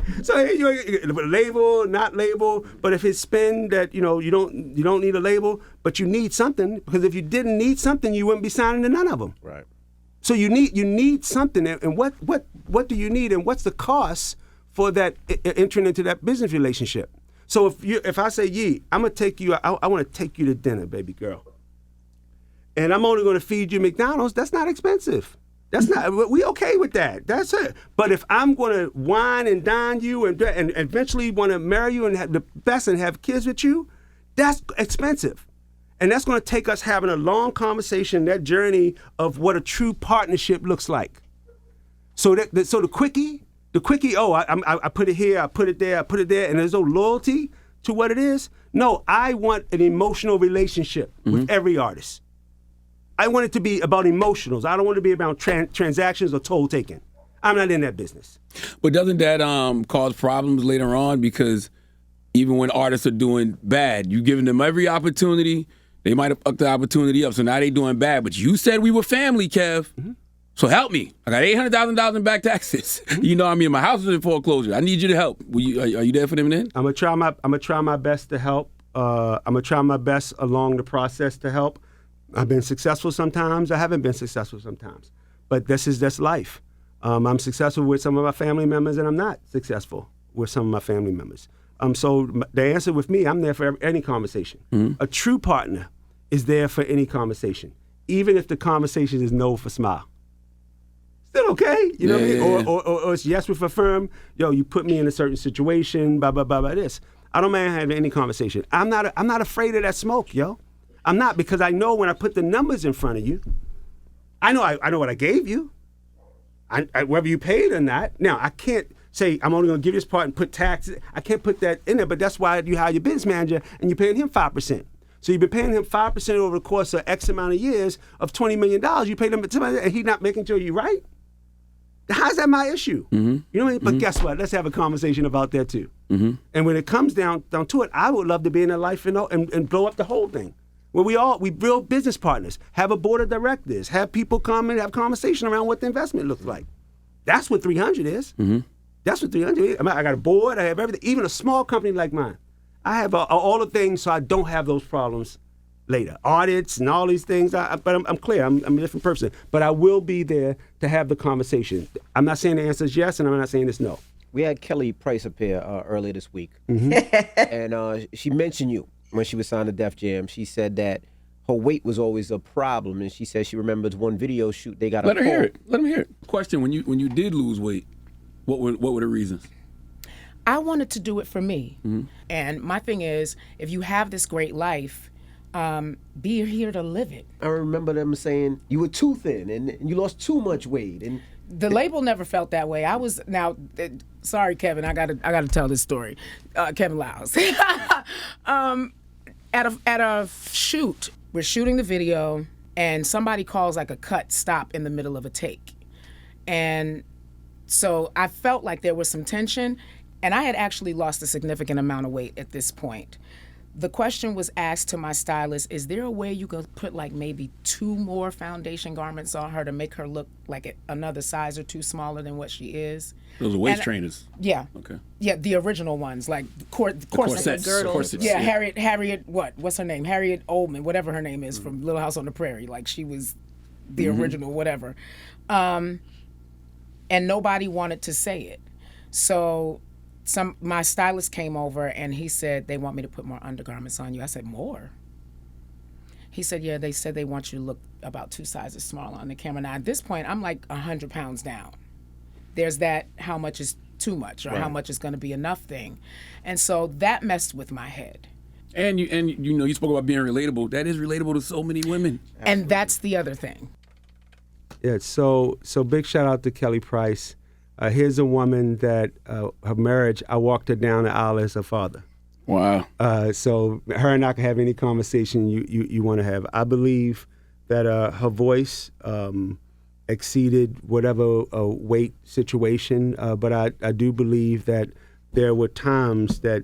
Label, not label, but if it's spin that you don't need a label, but you need something, because if you didn't need something, you wouldn't be signing to none of them. Right. So you need something, and what do you need, and what's the cost for that entering into that business relationship? So if I say, Yee, I'm gonna take you, I want to take you to dinner, baby girl, and I'm only gonna feed you McDonald's, that's not expensive. That's not, we okay with that. That's it. But if I'm going to wine and dine you and eventually want to marry you and have the best and have kids with you, that's expensive. And that's going to take us having a long conversation, that journey of what a true partnership looks like. So the quickie, I put it here, I put it there, and there's no loyalty to what it is. No, I want an emotional relationship with every artist. I want it to be about emotionals. I don't want it to be about transactions or toll taking. I'm not in that business. But doesn't that cause problems later on? Because even when artists are doing bad, you giving them every opportunity, they might have fucked the opportunity up. So now they doing bad. But you said we were family, Kev. So help me. I got $800,000 in back taxes. You know what I mean? My house is in foreclosure. I need you to help. Are you there for them then? I'm gonna try my best to help. I'm gonna try my best along the process to help. I've been successful sometimes. I haven't been successful sometimes. But that's life. I'm successful with some of my family members, and I'm not successful with some of my family members. So the answer with me, I'm there for any conversation. A true partner is there for any conversation, even if the conversation is no for smile. Still okay, you know what I mean? Or it's yes with a firm. Yo, you put me in a certain situation. Blah blah blah blah. This. I don't mind having any conversation. I'm not afraid of that smoke, yo. I'm not, because I know when I put the numbers in front of you, I know what I gave you. Whether you paid or not. Now, I can't say I'm only going to give this part and put taxes. I can't put that in there, but that's why you hire your business manager and you're paying him 5%. So you've been paying him 5% over the course of X amount of years of $20 million. You paid him, and he's not making sure you're right? How's that my issue? You know what I mean? But guess what? Let's have a conversation about that too. And when it comes down to it, I would love to be in their life and blow up the whole thing. Where we build business partners, have a board of directors, have people come and have conversation around what the investment looks like. That's what 300 is. That's what 300 is. I got a board, I have everything. Even a small company like mine, I have all the things so I don't have those problems later. Audits and all these things, but I'm clear, I'm a different person. But I will be there to have the conversation. I'm not saying the answer is yes, and I'm not saying it's no. We had Kelly Price up here earlier this week, and she mentioned you. When she was signed to Def Jam, she said that her weight was always a problem, and she said she remembers one video shoot they got. Let her hear it. Let me hear it. Question: When you did lose weight, what were the reasons? I wanted to do it for me. And my thing is, if you have this great life, be here to live it. I remember them saying you were too thin and you lost too much weight. And The label never felt that way. I was sorry, Kevin. I gotta tell this story. Kevin Liles. At a shoot, we're shooting the video, and somebody calls like a cut stop in the middle of a take, and so I felt like there was some tension, and I had actually lost a significant amount of weight at this point. The question was asked to my stylist, is there a way you could put like maybe 2 more foundation garments on her to make her look like another size or 2 smaller than what she is? Those are waist trainers. Yeah. Okay. Yeah, the original ones, like corsets. Corsets. Yeah, Yeah. Harriet, what's her name? Harriet Oldman, whatever her name is, from Little House on the Prairie. Like, she was the original, whatever. And nobody wanted to say it. So my stylist came over and he said, they want me to put more undergarments on you. I said, more? He said, yeah, they said they want you to look about 2 sizes smaller on the camera. Now, at this point, I'm like 100 pounds down. There's that how much is too much or how much is going to be enough thing. And so that messed with my head. And you spoke about being relatable. That is relatable to so many women. And that's the other thing. Yeah, so big shout out to Kelly Price. Here's a woman that her marriage, I walked her down the aisle as her father. Wow. So her and I can have any conversation you want to have. I believe that her voice exceeded whatever weight situation, but I do believe that there were times that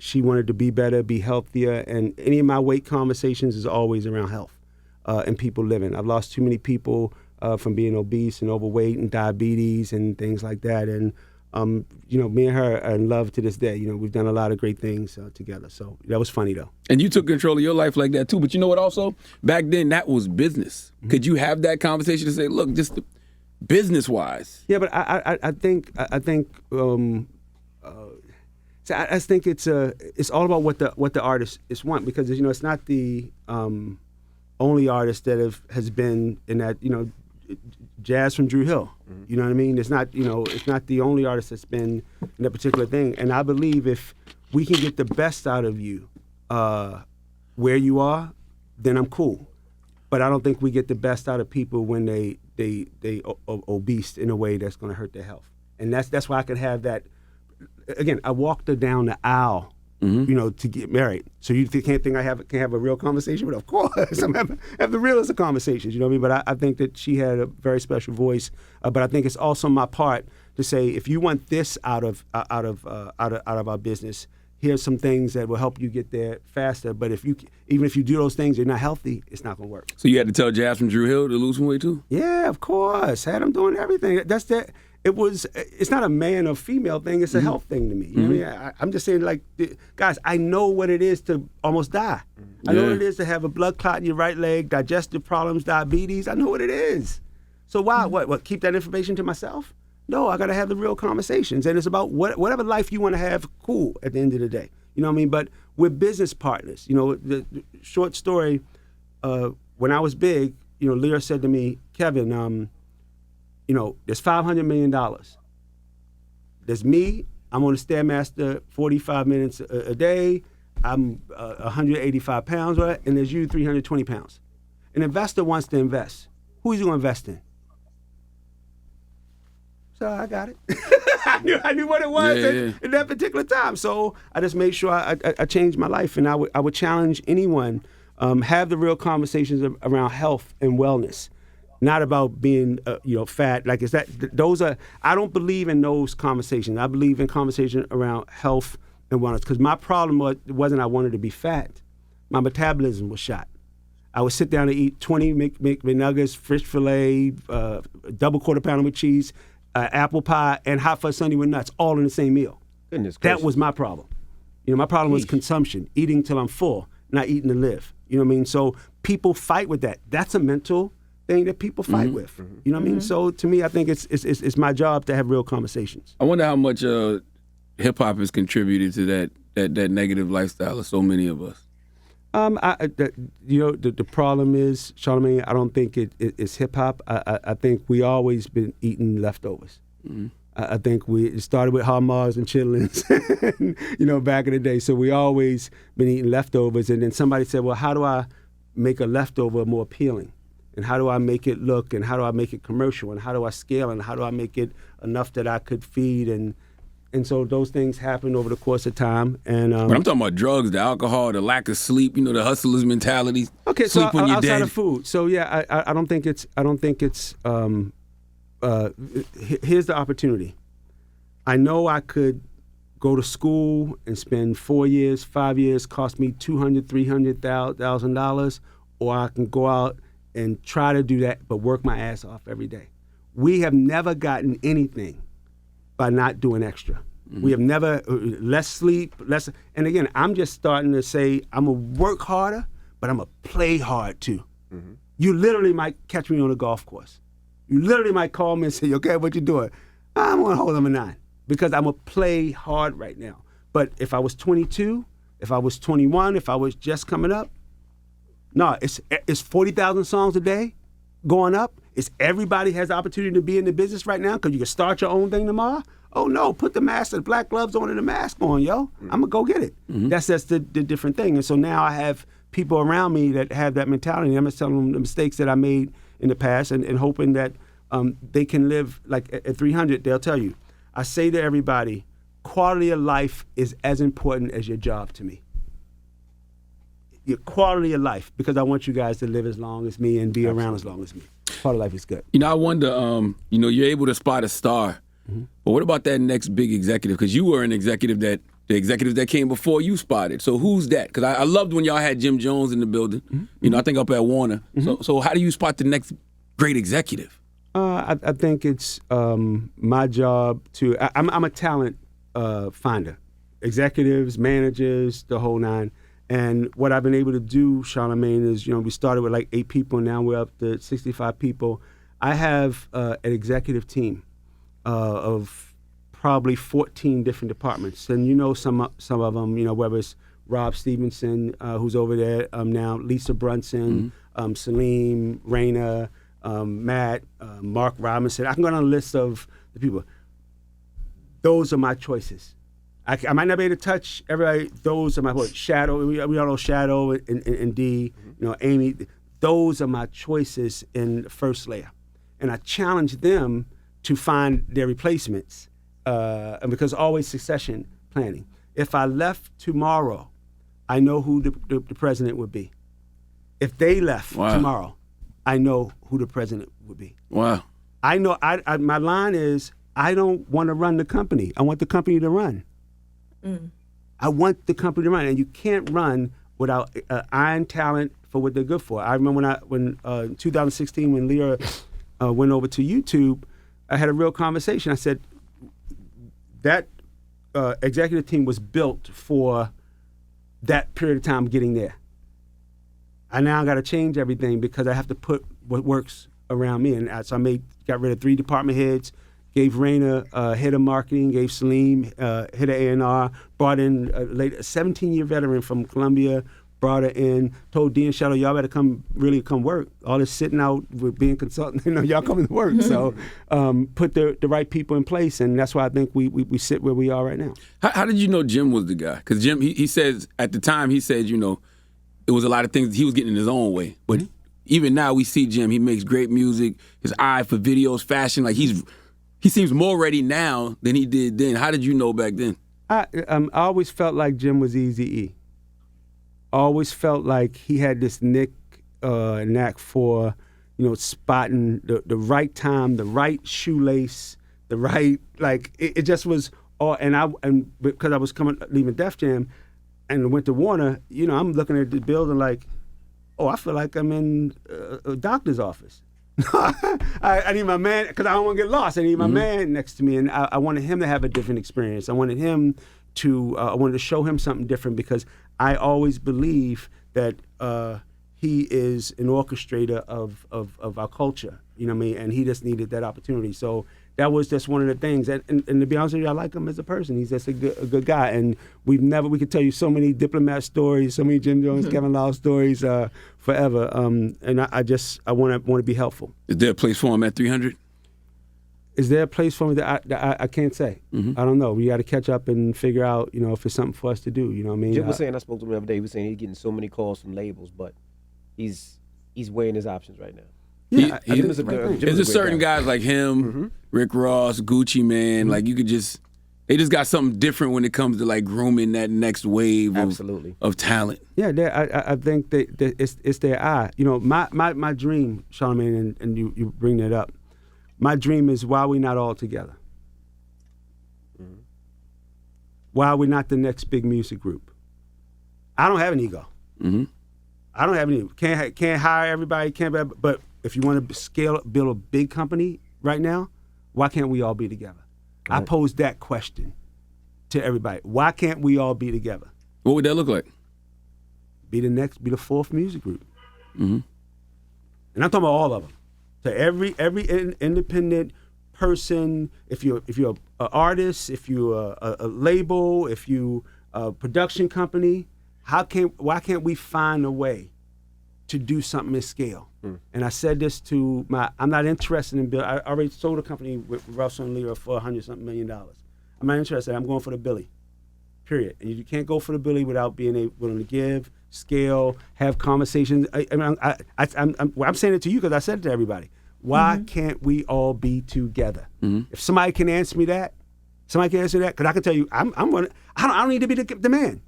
she wanted to be better, be healthier, and any of my weight conversations is always around health and people living. I've lost too many people from being obese and overweight and diabetes and things like that. And, me and her are in love to this day. We've done a lot of great things together. So that was funny, though. And you took control of your life like that, too. But you know what also? Back then, that was business. Could you have that conversation to say, look, just business-wise? Yeah, but I think it's all about what the artists want, because it's not the only artist that has been in that, Jazz from Drew Hill. You know what I mean? It's not the only artist that's been in that particular thing. And I believe if we can get the best out of you where you are, then I'm cool. But I don't think we get the best out of people when they obese in a way that's going to hurt their health. And that's why I can have that. Again, I walked her down the aisle, to get married. So you can't think I can have a real conversation? But of course, I'm have the realest of conversations. You know what I mean? But I think that she had a very special voice. But I think it's also my part to say, if you want this out of our business, here's some things that will help you get there faster. But even if you do those things, you're not healthy, it's not going to work. So you had to tell Jazz from Drew Hill to lose some weight too? Yeah, of course. Had him doing everything. That's that. It's not a man or female thing. It's a health thing to me. You know what I mean? I'm just saying, like, guys, I know what it is to almost die. I know what it is to have a blood clot in your right leg, digestive problems, diabetes. I know what it is. So why, what, keep that information to myself? No, I got to have the real conversations. And it's about whatever life you want to have, cool, at the end of the day. You know what I mean? But we're business partners. The short story, when I was big, Lear said to me, Kevin, there's $500 million. There's me. I'm on the Stairmaster 45 minutes a day. I'm 185 pounds, right? And there's you 320 pounds. An investor wants to invest. Who is he going to invest in? So I got it. I knew what it was at that particular time. So I just made sure I changed my life. And I would challenge anyone, have the real conversations around health and wellness. Not about being, fat. Like, is that those are? I don't believe in those conversations. I believe in conversation around health and wellness. Because my problem wasn't I wanted to be fat. My metabolism was shot. I would sit down and eat 20 McNuggets, fish fillet, double quarter pounder with cheese, apple pie, and hot fudge sundae with nuts, all in the same meal. Goodness that gracious. was my problem. My problem was consumption, eating till I'm full, not eating to live. You know what I mean? So people fight with that. That's a mental thing that people fight with. You know what I mean? So to me, I think it's my job to have real conversations. I wonder how much hip hop has contributed to that negative lifestyle of so many of us. The problem is, Charlamagne, I don't think it's hip hop. I think we always been eating leftovers. I think it started with Hamas and chitlins, back in the day. So we always been eating leftovers. And then somebody said, well, how do I make a leftover more appealing? And how do I make it look? And how do I make it commercial? And how do I scale? And how do I make it enough that I could feed? And so those things happen over the course of time. And but I'm talking about drugs, the alcohol, the lack of sleep, the hustler's mentality. Okay, sleep so when you're outside dead. of food. So yeah, I don't think it's. Here's the opportunity. I know I could go to school and spend 4 years, 5 years, cost me $200,000, $300,000, or I can go out and try to do that, but work my ass off every day. We have never gotten anything by not doing extra. Mm-hmm. We have never, less sleep, less, and again, I'm just starting to say, I'm gonna work harder, but I'm gonna play hard too. Mm-hmm. You literally might catch me on a golf course. You literally might call me and say, okay, what you doing? I'm gonna hold them a 9 because I'm gonna play hard right now. But if I was 22, if I was 21, if I was just coming up, no, it's 40,000 songs a day going up. It's everybody has the opportunity to be in the business right now because you can start your own thing tomorrow. Oh no, put the mask, the black gloves on and the mask on, yo. Mm-hmm. I'm gonna go get it. Mm-hmm. That's the different thing. And so now I have people around me that have that mentality. I'm just telling them the mistakes that I made in the past and hoping that they can live like at 300. They'll tell you. I say to everybody, quality of life is as important as your job to me. Your quality of life, because I want you guys to live as long as me and be around as long as me. Quality of life is good. I wonder, you're able to spot a star, mm-hmm. but what about that next big executive? Because you were an executive that the executives that came before you spotted. So who's that? Because I loved when y'all had Jim Jones in the building. Mm-hmm. I think up at Warner. Mm-hmm. So how do you spot the next great executive? I think it's my job to. I'm a talent finder, executives, managers, the whole nine. And what I've been able to do, Charlamagne, is we started with like 8 people, now we're up to 65 people. I have an executive team of probably 14 different departments, and some of them, whether it's Rob Stevenson, who's over there now, Lisa Brunson, mm-hmm. Salim, Raina, Matt, Mark Robinson. I can go down a list of the people. Those are my choices. I might not be able to touch everybody. Those are my choices. Shadow, we all know Shadow and D, mm-hmm. Amy. Those are my choices in the first layer. And I challenge them to find their replacements. And because always succession planning. If I left tomorrow, I know who the president would be. If they left tomorrow, I know who the president would be. Wow. I know. My line is, I don't want to run the company. I want the company to run. Mm. I want the company to run, and you can't run without iron talent for what they're good for. I remember when in 2016 when Leah went over to YouTube, I had a real conversation. I said that executive team was built for that period of time getting there. I now got to change everything because I have to put what works around me, and so I got rid of 3 department heads. Gave Raina head of marketing, gave Salim head of A&R, brought in a 17-year veteran from Columbia, brought her in, told D and Shadow, y'all better come work. All this sitting out with being consultant, y'all coming to work. So put the right people in place, and that's why I think we sit where we are right now. How did you know Jim was the guy? Because Jim, he says, at the time, he said, it was a lot of things he was getting in his own way. But mm-hmm. even now we see Jim, he makes great music, his eye for videos, fashion, like he seems more ready now than he did then. How did you know back then? I always felt like Jim was Eazy-E. Always felt like he had this knack for, spotting the right time, the right shoelace, the right, like, it just was all, and because I was leaving Def Jam and went to Warner, I'm looking at the building like, oh, I feel like I'm in a doctor's office. I need my man, because I don't want to get lost. I need my mm-hmm. man next to me, and I wanted him to have a different experience. I wanted him to, I wanted to show him something different because I always believe that he is an orchestrator of our culture, and he just needed that opportunity. So that was just one of the things. And to be honest with you, I like him as a person. He's just a good guy. And we could tell you so many Diplomat stories, so many Jim Jones, mm-hmm. Kevin Lyle stories forever. And I want to be helpful. Is there a place for him at 300? Is there a place for me that I can't say? I don't know. We got to catch up and figure out, if it's something for us to do. You know what I mean? Jim was saying, I spoke to him the other day. He was saying he's getting so many calls from labels, but he's weighing his options right now. Yeah, Jim is a good. There's just certain guys like him, Rick Ross, Gucci Man. Like they just got something different when it comes to like grooming that next wave of talent. Yeah, I think that it's their eye. My dream, Charlamagne, and you bring that up. My dream is why we not all together. Why are we not the next big music group? I don't have an ego. I don't have any. Can't hire everybody. But if you want to build a big company right now, why can't we all be together? I pose that question to everybody. Why can't we all be together? What would that look like? Be the fourth music group. And I'm talking about all of them. To every independent person, if you're an artist, if you're a label, if you a production company, why can't we find a way to do something at scale? And I said this to I'm not interested in build. I already sold a company with Russell and Lear for $100-something million. I'm not interested. I'm going for the Billy. Period. And you can't go for the Billy without being willing to give, scale, have conversations. I'm saying it to you because I said it to everybody. Why can't we all be together? If somebody can answer me that, because I can tell you, I don't need to be the man.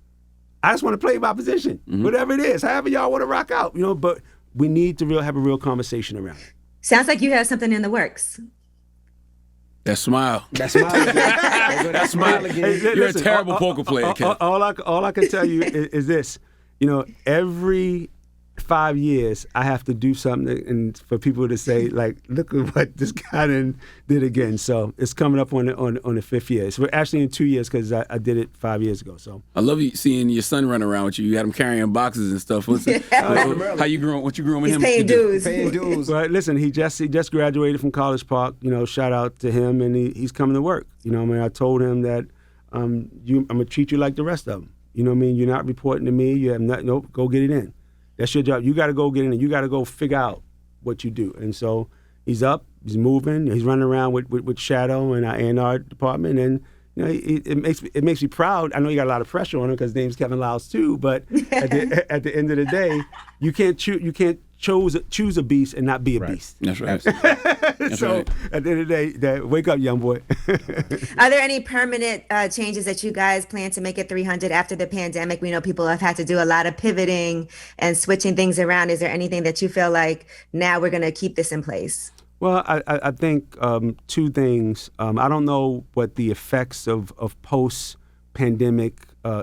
I just want to play my position, whatever it is, however y'all want to rock out, But we need to have a real conversation around it. Sounds like you have something in the works. That smile. That smile again. That smile again. You're a terrible poker player, Kev. All I can tell you is this. Every 5 years, I have to do something and for people to say, like, look at what this guy did again. So it's coming up on the 5th year. So we're actually in 2 years because I did it 5 years ago. So I love seeing your son run around with you. You had him carrying boxes and stuff. How you grew? What you growing with him? Paying dues. Paying dues. Well, listen, he just graduated from College Park. Shout out to him, and he's coming to work. I told him that I'm gonna treat you like the rest of them. You're not reporting to me. You have nothing. Nope. Go get it in. That's your job. You got to go get in and you got to go figure out what you do. And so he's up, he's moving, he's running around with Shadow and our A&R department, and it makes me proud. I know you got a lot of pressure on him because his name's Kevin Liles too. But at the end of the day, you can't choose a beast and not be a beast. That's right. So right. At the end of the day, wake up, young boy. Are there any permanent changes that you guys plan to make at 300 after the pandemic? We know people have had to do a lot of pivoting and switching things around. Is there anything that you feel like now we're going to keep this in place? Well, I think two things. I don't know what the effects of post-pandemic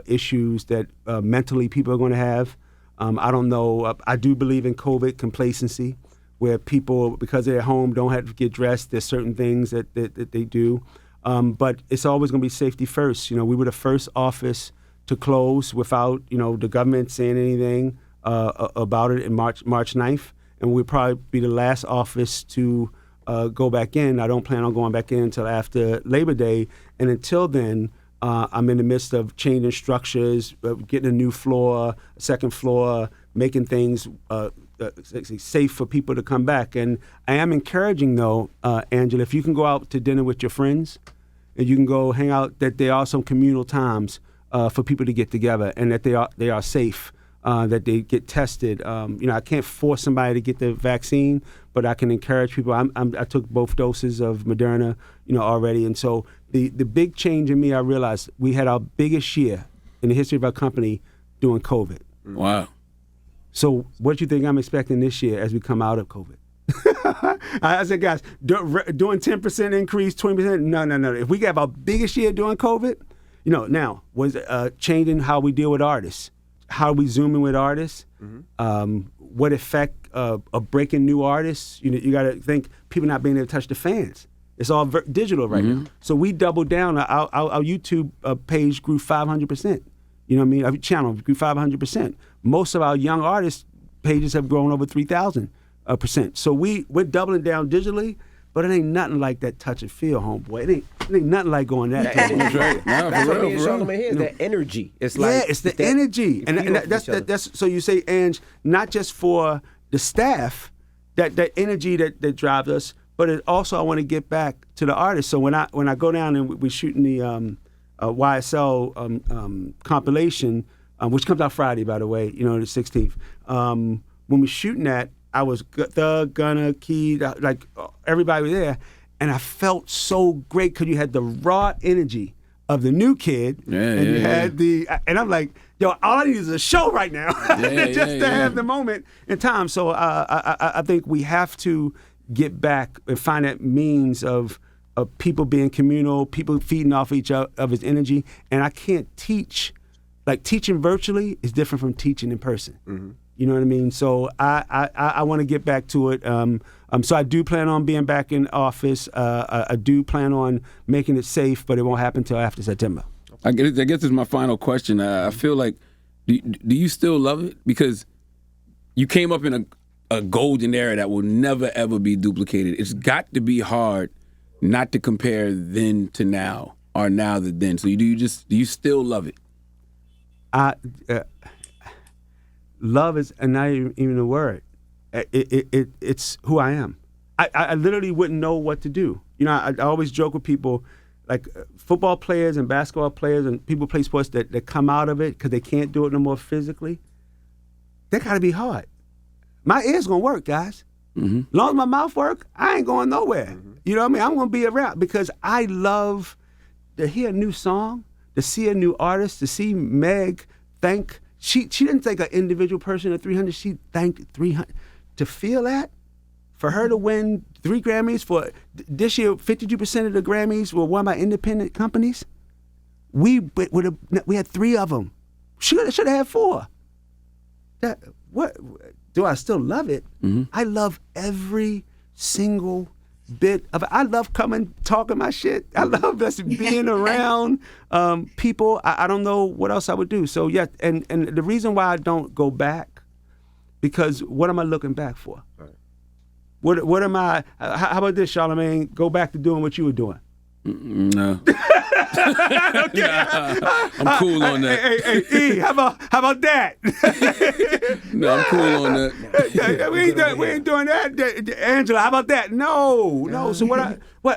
issues that mentally people are going to have. I don't know. I do believe in COVID complacency, where people, because they're at home, don't have to get dressed. There's certain things that they do. But it's always going to be safety first. We were the first office to close without, the government saying anything about it in March 9th. And we'll probably be the last office to go back in. I don't plan on going back in until after Labor Day. And until then, I'm in the midst of changing structures, getting a new floor, a second floor, making things safe for people to come back. And I am encouraging, though, Angela, if you can go out to dinner with your friends and you can go hang out, that there are some communal times for people to get together and that they are safe. That they get tested. I can't force somebody to get the vaccine, but I can encourage people. I took both doses of Moderna, already. And so the big change in me, I realized we had our biggest year in the history of our company during COVID. Wow. So what do you think I'm expecting this year as we come out of COVID? I said, guys, doing 10% increase, 20%, no. If we have our biggest year during COVID, now was changing how we deal with artists. How we zoom in with artists, what effect of breaking new artists. You got to think people not being able to touch the fans. It's all digital right now. So we doubled down. Our YouTube page grew 500%. Our channel grew 500%. Most of our young artist pages have grown over 3,000%. So we're doubling down digitally. But it ain't nothing like that touch and feel, homeboy. It ain't nothing like going that. That's right. No, That's what me and for real. Charlamagne is, that energy. It's like it's the energy, and that's so you say, Ange, not just for the staff, that energy that drives us, but it also I want to get back to the artist. So when I go down and we're shooting the YSL compilation, which comes out Friday, by the way, the 16th. When we're shooting that, I was Thug, Gunna, Key, like everybody was there, and I felt so great because you had the raw energy of the new kid, and you had and I'm like, yo, all I need is a show right now, just to have the moment in time. So I think we have to get back and find that means of people being communal, people feeding off each other's energy, and I can't teach. Like teaching virtually is different from teaching in person. Mm-hmm. You know what I mean? So I want to get back to it. So I do plan on being back in office. I do plan on making it safe, but it won't happen until after September. I guess this is my final question. I feel like, do you still love it? Because you came up in a golden era that will never, ever be duplicated. It's got to be hard not to compare then to now or now to then. So do you still love it? Love is not even a word. It's who I am. I literally wouldn't know what to do. I always joke with people, like football players and basketball players and people who play sports that come out of it because they can't do it no more physically. That gotta be hard. My ears gonna work, guys. Mm-hmm. As long as my mouth work, I ain't going nowhere. Mm-hmm. You know what I mean? I'm gonna be around because I love to hear a new song, to see a new artist, to see Meg thank. She didn't thank an individual person at 300. She thanked 300. To feel that, for her to win 3 Grammys, for this year, 52% of the Grammys were won by independent companies. We had 3 of them. Should have had 4. What do I still love it? Mm-hmm. I love every single bit of it. I love coming, talking my shit. I love just being around people. I don't know what else I would do. So yeah, and the reason why I don't go back, because what am I looking back for? Right. What am I? How about this, Charlamagne? Go back to doing what you were doing. No. Nah, I'm cool on that. Hey, how about that? No, I'm cool on that. we ain't doing that. Angela, how about that? No. So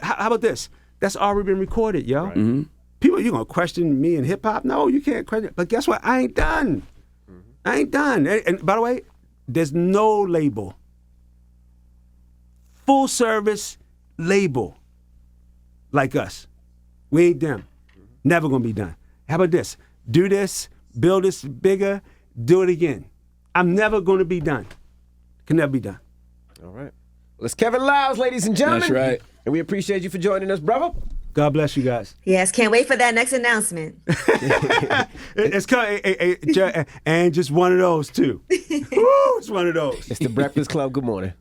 how about this? That's already been recorded, yo. Right. Mm-hmm. People, you gonna question me in hip hop? No, you can't question. But guess what? I ain't done. Mm-hmm. I ain't done. And by the way, there's no label, full service label like us. We ain't them. Never gonna be done. How about this? Do this, build this bigger, do it again. I'm never gonna be done. Can never be done. All right. Well, it's Kevin Liles, ladies and gentlemen. That's right. And we appreciate you for joining us, brother. God bless you guys. Yes, can't wait for that next announcement. It's coming, and just one of those too. Woo, it's one of those. It's the Breakfast Club. Good morning.